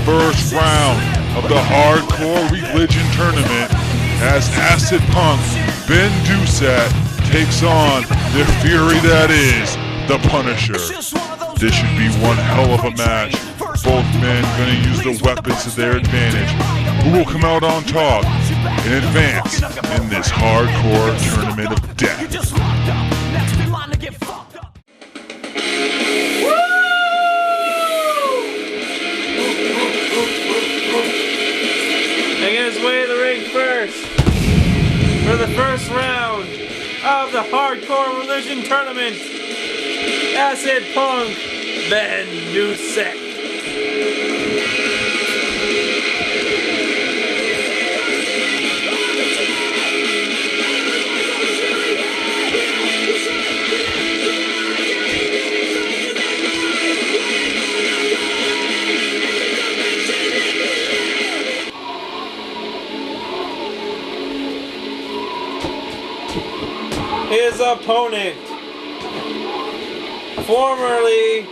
first round of the Hardcore Religion Tournament as Acid Punk Ben Doucette takes on the fury that is the Punisher. This should be one hell of a match. Both men gonna use the weapons to their advantage. Who will come out on top and advance in this hardcore tournament of death? Making his way to the ring first for the first round of the Hardcore Religion Tournament, Acid Punk Ben Doucette. His opponent, formerly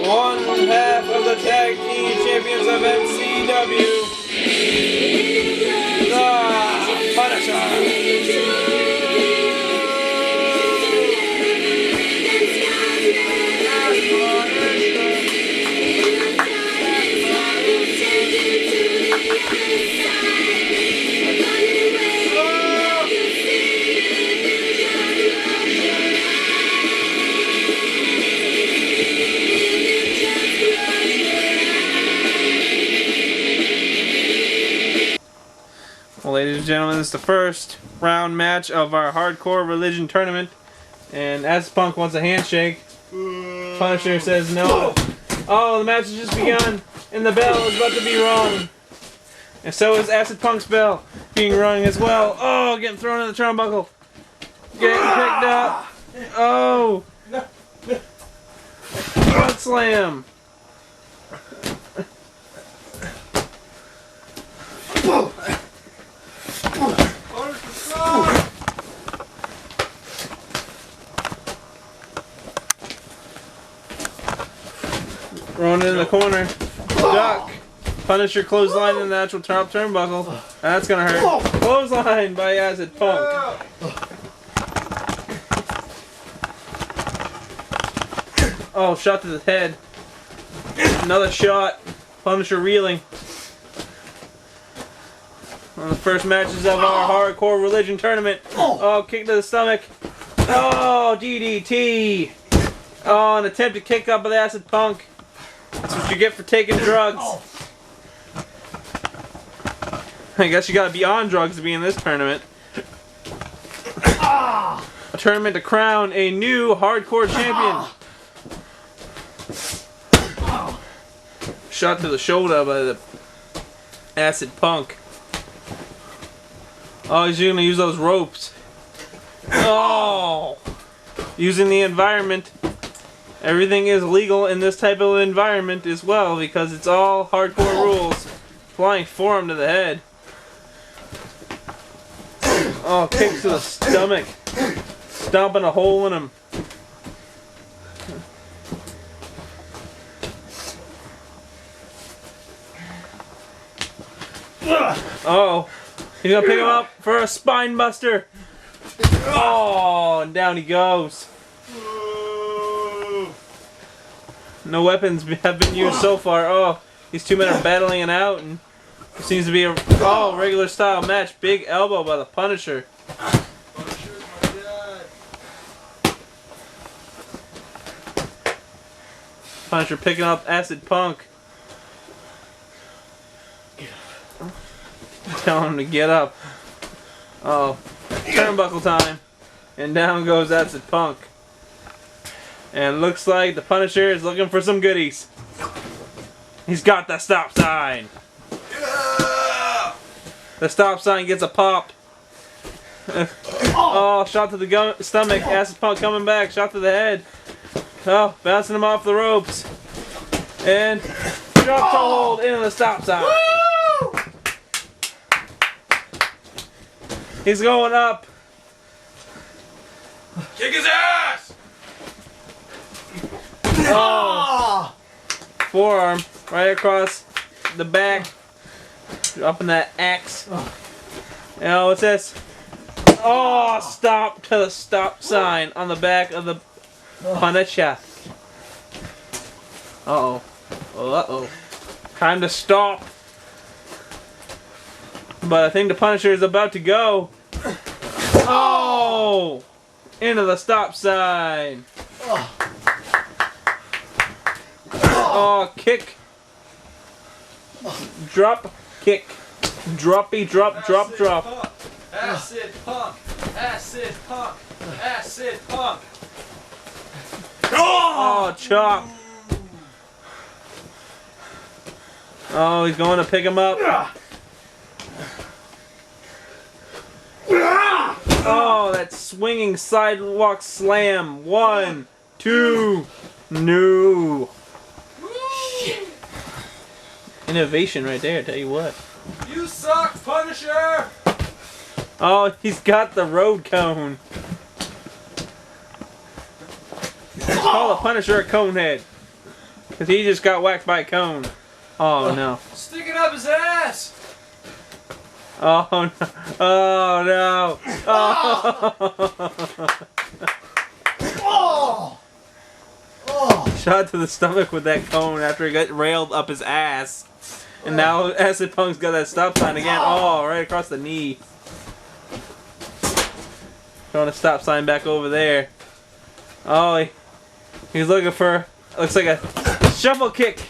one half of the tag team champions of MCW, the Punisher. Well, ladies and gentlemen, this is the first round match of our Hardcore Religion Tournament, and Acid Punk wants a handshake. Punisher says no. Oh, the match has just begun, and the bell is about to be rung. And so is Acid Punk's bell being rung as well. Oh, getting thrown in the turnbuckle. Getting picked up. Oh. Front slam. Thrown in the corner. Duck. Punisher clothesline in the actual top turnbuckle. That's gonna hurt. Clothesline by Acid Punk. Oh, shot to the head. Another shot. Punisher reeling. One of the first matches of our Hardcore Religion Tournament. Oh, kick to the stomach. Oh, DDT. Oh, an attempted kick up with Acid Punk. That's what you get for taking drugs. I guess you gotta be on drugs to be in this tournament. A tournament to crown a new hardcore champion. Shot to the shoulder by the Acid Punk. Oh, he's gonna use those ropes. Oh! Using the environment. Everything is legal in this type of environment as well because it's all hardcore rules. Flying forearm to the head. Oh, kicks to the stomach. Stomping a hole in him. Oh, he's gonna pick him up for a spine buster. Oh, and down he goes. No weapons have been used so far. Oh, these two men are battling it out, and it seems to be a regular style match. Big elbow by the Punisher. Punisher's my dad. Punisher picking up Acid Punk. Telling him to get up. Oh, turnbuckle time. And down goes Acid Punk. And looks like the Punisher is looking for some goodies. He's got the stop sign. Yeah! The stop sign gets a pop. Oh, shot to the stomach. Acid Punk coming back. Shot to the head. Oh, bouncing him off the ropes. And drop toe hold into the stop sign. He's going up. Kick his ass! Oh. Forearm right across the back. Dropping that axe. Oh, what's this? Oh, stop to the stop sign on the back of the Punisher. Uh-oh. Uh-oh. Time to stop. But I think the Punisher is about to go. Oh! Into the stop sign. Oh, kick. Drop, kick. Droppy, drop, drop, drop. Acid punk. Acid punk. Acid punk. Oh, chop. Oh, he's going to pick him up. Oh, that swinging sidewalk slam. 1, 2, no. Innovation right there, tell you what. You suck, Punisher! Oh, he's got the road cone. Call the Punisher a conehead. Because he just got whacked by a cone. Oh, no. Stick it up his ass! Oh, no. Oh, no. Oh. Shot to the stomach with that cone after he got railed up his ass. And now Acid Punk's got that stop sign again. Oh, right across the knee. Throwing a stop sign back over there. Oh, he's looking for, looks like a shuffle kick.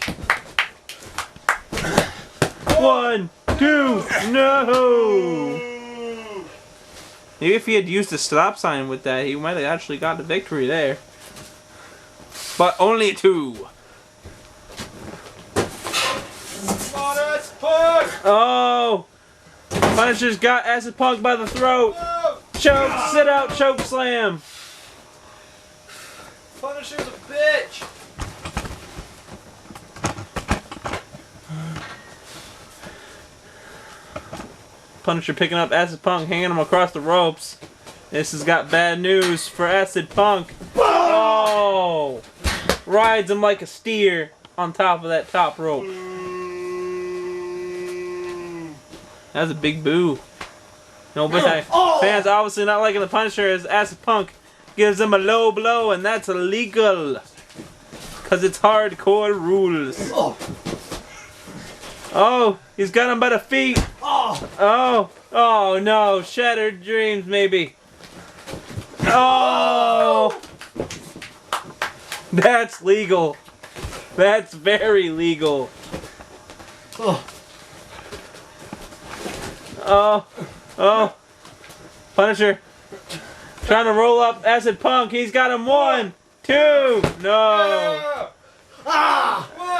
1, 2, no! Maybe if he had used the stop sign with that, he might have actually got the victory there. But only 2. Oh! Punisher's got Acid Punk by the throat. Choke, sit out, choke slam. Punisher's a bitch. Punisher picking up Acid Punk, hanging him across the ropes. This has got bad news for Acid Punk. Oh! Rides him like a steer on top of that top rope. That was a big boo. No, but fans obviously not liking the Punisher as Acid Punk gives him a low blow, and that's illegal. Because it's hardcore rules. Oh, he's got him by the feet. Oh, oh no, shattered dreams maybe. Oh, that's legal. That's very legal. Oh, oh, Punisher trying to roll up Acid Punk. He's got him 1, 2, no.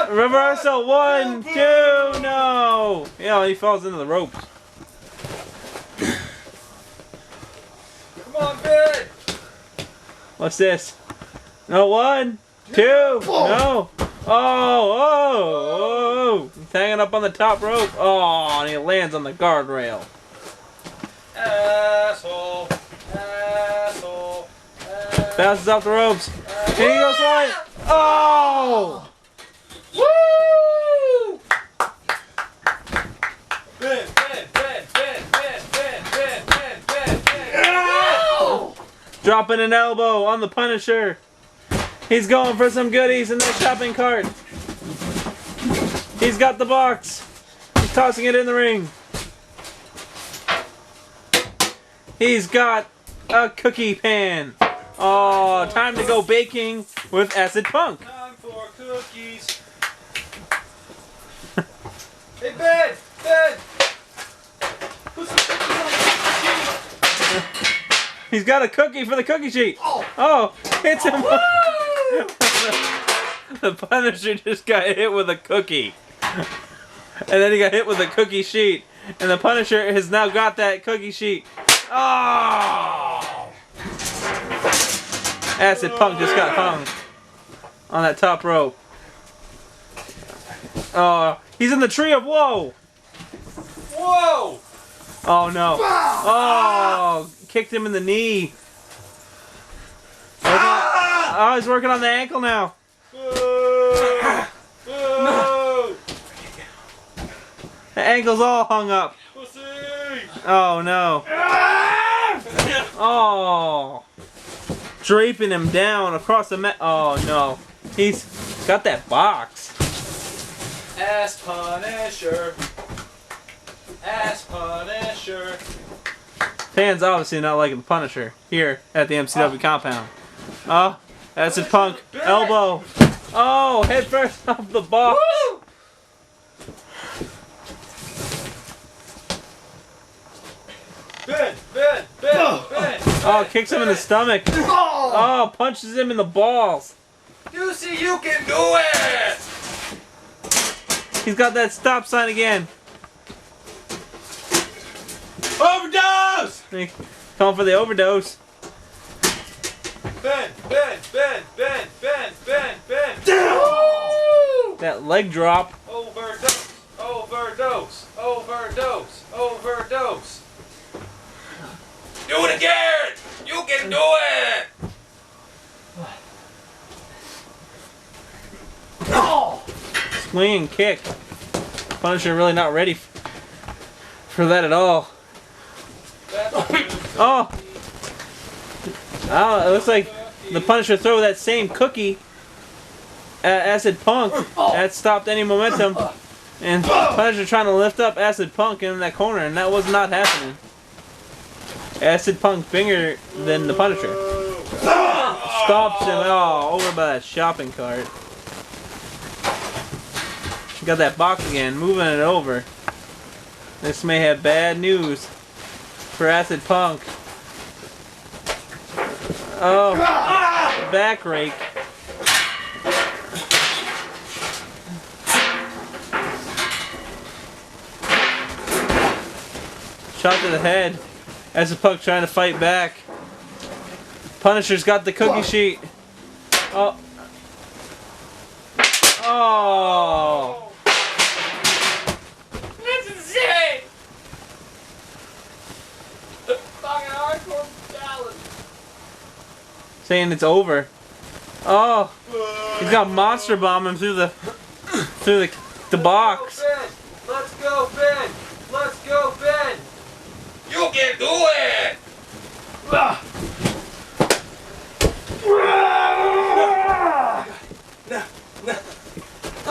Reversal 1, 2, no. Yeah, he falls into the ropes. Come on, Ben. What's this? No, 1, 2, no. Oh. He's hanging up on the top rope. Oh, and he lands on the guardrail. Asshole. Bounces off the ropes. Here he goes flying. Oh! Woo! Ben. Dropping an elbow on the Punisher. He's going for some goodies in the shopping cart. He's got the box. He's tossing it in the ring. He's got a cookie pan. Oh, time to go baking with Acid Punk. Time for cookies. Hey, Ben. Put some cookies on the cookie sheet. He's got a cookie for the cookie sheet. Oh, hits him. The Punisher just got hit with a cookie. And then he got hit with a cookie sheet. And the Punisher has now got that cookie sheet. Oh! Acid Punk just got hung on that top rope. Oh, he's in the tree of woe. Whoa! Oh no. Oh, kicked him in the knee. Oh, he's working on the ankle now. Boo! Boo! The ankle's all hung up. Pussy! Oh no. Oh. Draping him down across the mat. Oh no. He's got that box. Ass Punisher. Ass Punisher. Fans obviously not liking the Punisher here at the MCW compound. Oh, Acid Punk. Elbow. Oh, head first off the box. Woo! Ben! Oh, kicks him in the stomach. Oh, punches him in the balls. You see, you can do it! He's got that stop sign again. Overdose! Calling for the overdose. Ben! That leg drop. Overdose! Do it again! You can do it! Swing and kick. Punisher really not ready for that at all. Oh! Oh, it looks like the Punisher threw that same cookie at Acid Punk. That stopped any momentum. And Punisher trying to lift up Acid Punk in that corner, and that was not happening. Acid Punk bigger than the Punisher. Stops him over by that shopping cart. Got that box again, moving it over. This may have bad news for Acid Punk. Oh, back rake. Shot to the head. Acid Punk trying to fight back. Punisher's got the cookie sheet. Oh. Oh. That's insane! Fucking hardcore challenge. Saying it's over. Oh. He's got monster bomb him through the box. Let's go, Ben! Let's go, Ben! You can do it!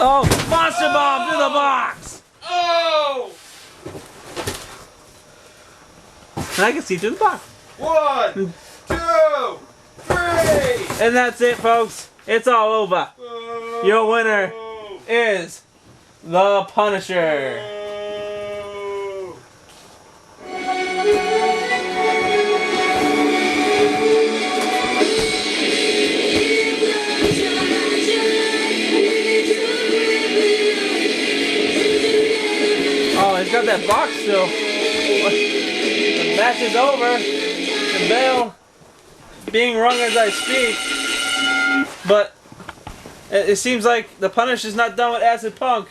Oh, monster bomb through the box. Oh! I can see through the box. 1, 2, 3! And that's it, folks. It's all over. Your winner is the Punisher. Oh, he's got that box still. The match is over. The bell being rung as I speak. But it seems like the Punisher's not done with Acid Punk.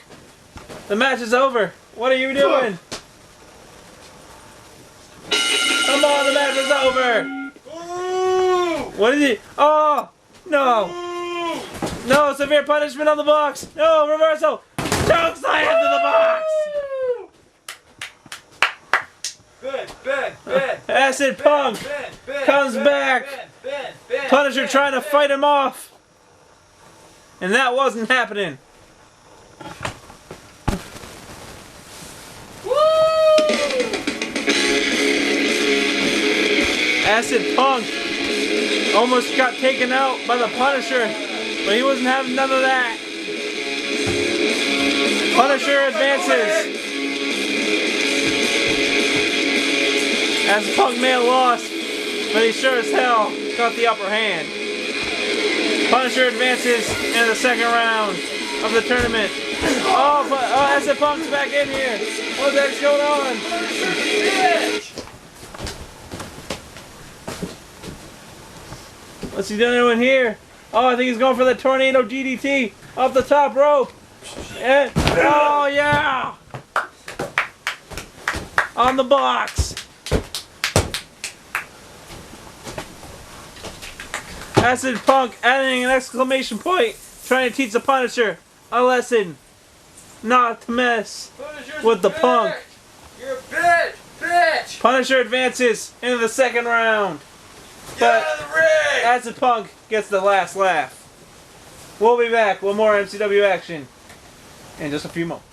The match is over. What are you doing? Come on, the match is over. What is he? Oh, no. No, severe punishment on the box. No, reversal. Choke slam to the box. Ben! Acid Punk comes back. Punisher trying to fight him off. And that wasn't happening. Acid Punk almost got taken out by the Punisher, but he wasn't having none of that. Punisher advances. Acid Punk may have lost, but he sure as hell got the upper hand. Punisher advances in the second round of the tournament. Oh, but Acid Punk's back in here. What the heck's going on? What's he doing here? Oh, I think he's going for the tornado DDT off the top rope. And, oh yeah! On the box. Acid Punk adding an exclamation point, trying to teach the Punisher a lesson. not to mess Punisher's with the a Punk. bitch. You're a bitch! Bitch! Punisher advances into the second round. Get But out of the ring! Acid Punk gets the last laugh. We'll be back with more MCW action in just a few moments.